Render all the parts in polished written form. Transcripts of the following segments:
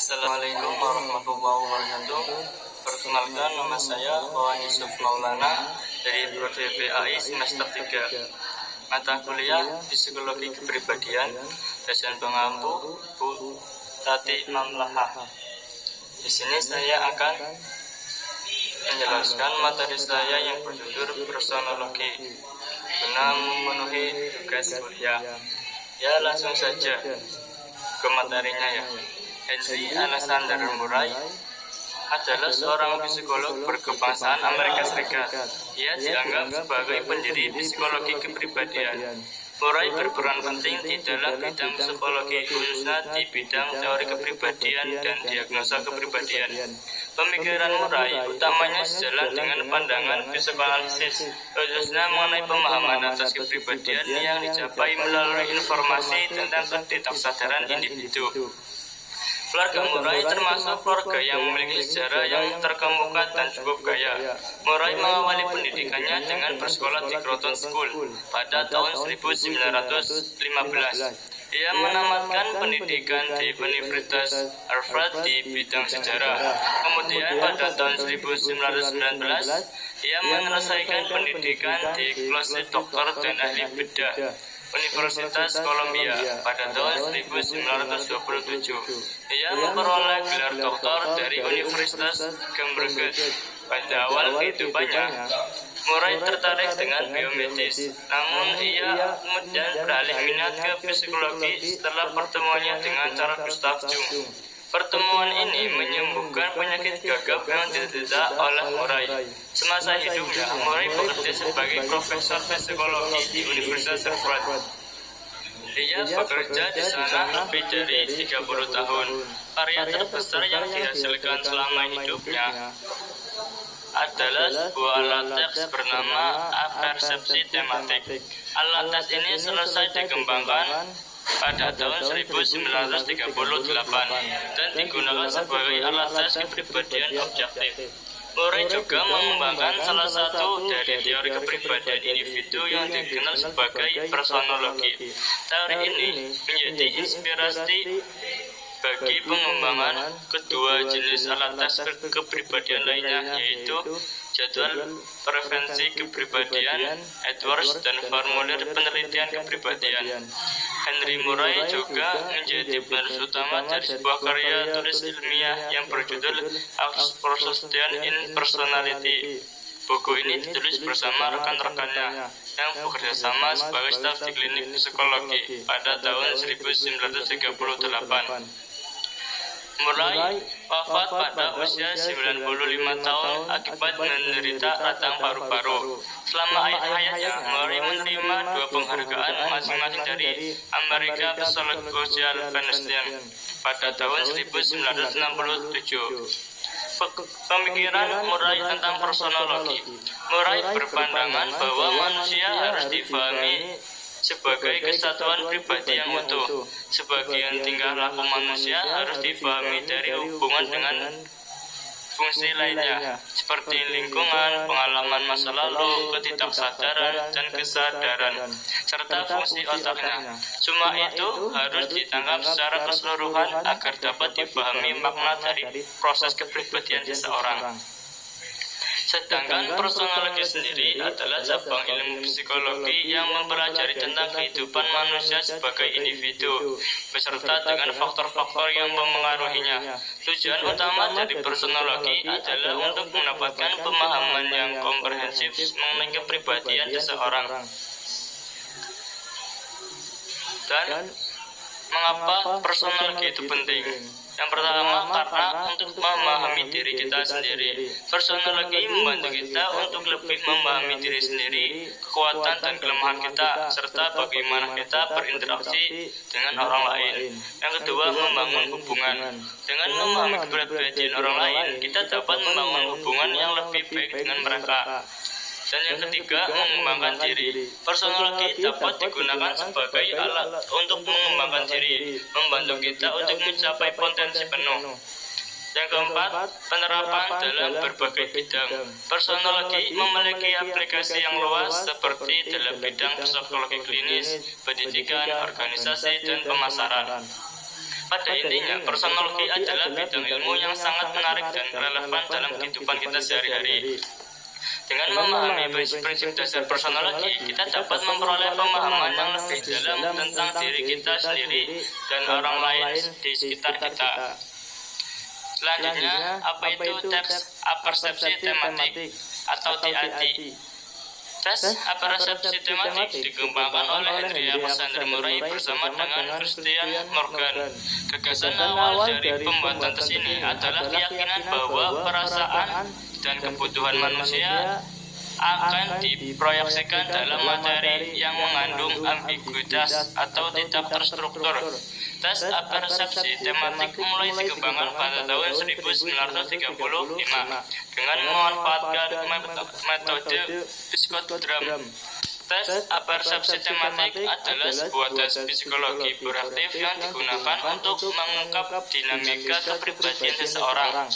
Assalamualaikum warahmatullahi wabarakatuh. Perkenalkan, nama saya Wawan Yusuf Maulana dari Prodi PAI semester 3. Mata kuliah Psikologi Kepribadian, dosen pengampu Bu Tati Mamlaha. Di sini saya akan menjelaskan materi saya yang berjudul personologi guna memenuhi tugas kuliah. Ya, langsung saja ke materinya ya. Henry Alexander Murray adalah seorang psikolog berkebangsaan Amerika Serikat. Ia dianggap sebagai pendiri psikologi kepribadian. Murray berperan penting di dalam bidang psikologi, khususnya di bidang teori kepribadian dan diagnosa kepribadian. Pemikiran Murray utamanya sejalan dengan pandangan psikoanalisis, khususnya mengenai pemahaman atas kepribadian yang dicapai melalui informasi tentang ketidaksadaran individu. Keluarga Murray termasuk keluarga yang memiliki sejarah yang terkemuka dan cukup kaya. Murray mengawali pendidikannya dengan bersekolah di Groton School pada tahun 1915. Ia menamatkan pendidikan di Universitas Harvard di bidang sejarah. Kemudian pada tahun 1919, ia menyelesaikan pendidikan di Closet Doktor dan Ahli Bedah Universitas Columbia pada tahun 1927. Ia memperoleh gelar doktor dari Universitas Cambridge. Pada awal kehidupannya, Murray tertarik dengan biomedis, namun ia kemudian beralih minat ke psikologi setelah pertemuannya dengan Charles Gustav Jung. Pertemuan ini menyembuhkan penyakit gagap yang diderita oleh Murray. Semasa hidupnya, Murray bekerja sebagai profesor psikologi di Universitas Harvard. Ia bekerja di sana lebih dari 30 tahun. Karya terbesar yang dihasilkan selama hidupnya adalah sebuah alat tes bernama apersepsi tematik. Alat tes ini selesai dikembangkan pada tahun 1938 dan digunakan sebagai alat tes kepribadian objektif. Murray juga mengembangkan salah satu dari teori kepribadian individu yang dikenal sebagai personologi. Teori ini menjadi inspirasi bagi pengembangan kedua jenis alat tes kepribadian lainnya, yaitu jadwal prevensi kepribadian Edwards dan formulir penelitian kepribadian. Henry Murray juga menjadi penulis utama dari sebuah karya tulis ilmiah yang berjudul Personality in Personality. Buku ini ditulis bersama rekan-rekannya yang bekerja sama sebagai staf di klinik psikologi pada tahun 1938. Murray wafat pada usia 95 tahun akibat menderita radang paru-paru. Selama hayatnya, Murray menerima 2 penghargaan masing-masing dari American Psychological Foundation pada tahun 1967. Pemikiran Murray tentang personologi. Murray berpandangan bahwa manusia harus difahami sebagai kesatuan pribadi yang utuh. Sebagian tingkah laku manusia harus difahami dari hubungan dengan fungsi lainnya, seperti lingkungan, pengalaman masa lalu, ketidaksadaran, dan kesadaran, serta fungsi otaknya. Semua itu harus ditangkap secara keseluruhan agar dapat dipahami makna dari proses kepribadian seseorang. Sedangkan personologi sendiri adalah cabang ilmu psikologi yang mempelajari tentang kehidupan manusia sebagai individu, beserta dengan faktor-faktor yang memengaruhinya. Tujuan utama dari personologi adalah untuk mendapatkan pemahaman yang komprehensif mengenai kepribadian seseorang. Dan mengapa personologi itu penting? Yang pertama, karena untuk memahami diri kita sendiri. Personologi membantu kita untuk lebih memahami diri sendiri, kekuatan dan kelemahan kita, serta bagaimana kita berinteraksi dengan orang lain. Yang kedua, membangun hubungan. Dengan memahami kepribadian orang lain, kita dapat membangun hubungan yang lebih baik dengan mereka. Dan yang ketiga, mengembangkan diri. Personologi dapat digunakan sebagai alat untuk mengembangkan diri, membantu kita untuk mencapai potensi penuh. Yang keempat, penerapan dalam berbagai bidang. Personologi memiliki aplikasi yang luas seperti dalam bidang psikologi klinis, pendidikan, organisasi, dan pemasaran. Pada intinya, personologi adalah bidang ilmu yang sangat menarik dan relevan dalam kehidupan kita sehari-hari. Dengan memahami prinsip dasar personologi, kita dapat memperoleh pemahaman yang lebih dalam tentang diri kita sendiri dan orang lain di sekitar kita. Selanjutnya, apa itu tes apersepsi tematik atau TAT? Tes apersepsi tematik dikembangkan oleh Alexander Murray bersama dengan Christian Morgan. Gagasan awal dari pembuatan tes ini adalah keyakinan bahwa perasaan dan kebutuhan manusia akan diproyeksikan dalam materi yang mengandung ambiguitas atau tidak terstruktur. Tes apersepsi tematik mulai dikembangkan pada tahun 1935 dengan memanfaatkan metode psikogram. Tes apersepsi tematik adalah sebuah tes psikologi proaktif yang digunakan untuk mengungkap dinamika kepribadian seseorang.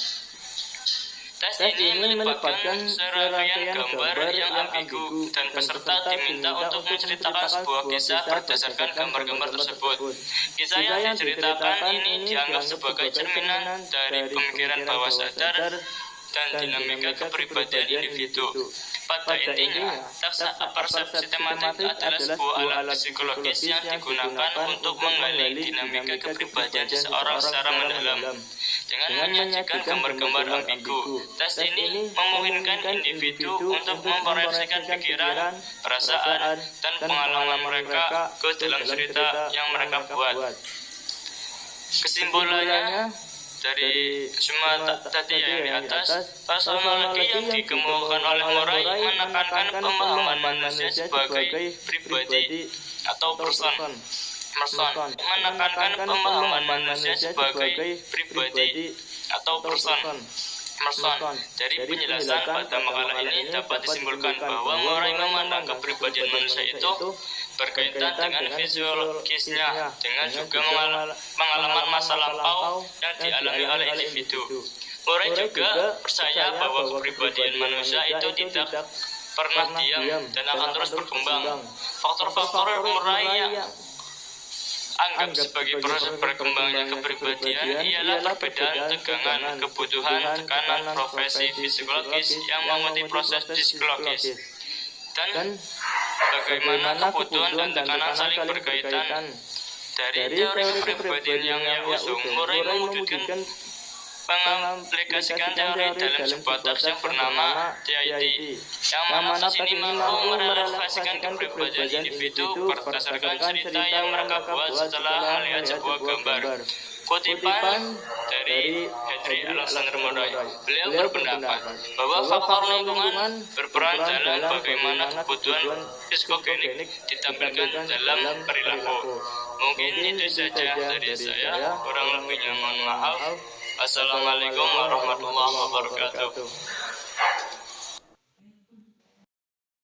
Tes ini melibatkan serangkaian gambar yang ambigu dan peserta diminta untuk menceritakan sebuah kisah berdasarkan gambar-gambar tersebut. Kisah yang diceritakan ini dianggap sebagai cerminan dari pemikiran bawah sadar dan dinamika kepribadian individu. Pada intinya, tes apersepsi tematik adalah sebuah alat psikologis yang digunakan untuk menggali dinamika kepribadian seseorang secara mendalam. Dengan menyajikan gambar-gambar ambigu, tes ini memungkinkan individu untuk memproyeksikan pikiran, perasaan, dan pengalaman mereka ke dalam cerita yang mereka buat. Kesimpulannya, dari semua tadi yang di atas, personologi yang dikemukakan oleh Murray menekankan pemahaman manusia sebagai pribadi atau person, menekankan pemahaman manusia sebagai pribadi atau person. Dari penjelasan pada makalah ini dapat disimpulkan bahwa Murray memandang kepribadian manusia itu berkaitan dengan fisiologisnya, dengan juga pengalaman masa lampau yang dialami oleh individu. Murray juga percaya bahwa kepribadian manusia itu tidak pernah diam dan akan terus berkembang. Faktor-faktor Murray yang anggap sebagai proses berkembangnya kepribadian ialah perbedaan tegangan, kebutuhan, tekanan, profesi psikologis yang mengikuti proses psikologis, dan bagaimana kebutuhan dan tekanan saling berkaitan. Dari teori kepribadian yang ia usung, Murray mewujudkan mengaplikasikan teori dalam sebuah teks yang bernama TAT, yang mana tes ini mampu merelevasikan kepribadian individu berdasarkan cerita yang mereka buat setelah melihat sebuah gambar. Kutipan dari Henry Alexander Murray. Beliau berpendapat bahwa faktor lingkungan berperan dalam bagaimana kebutuhan psikogenik ditampilkan dalam perilaku. Mungkin itu saja dari saya, kurang lebihnya mohon maaf. Assalamualaikum warahmatullahi wabarakatuh.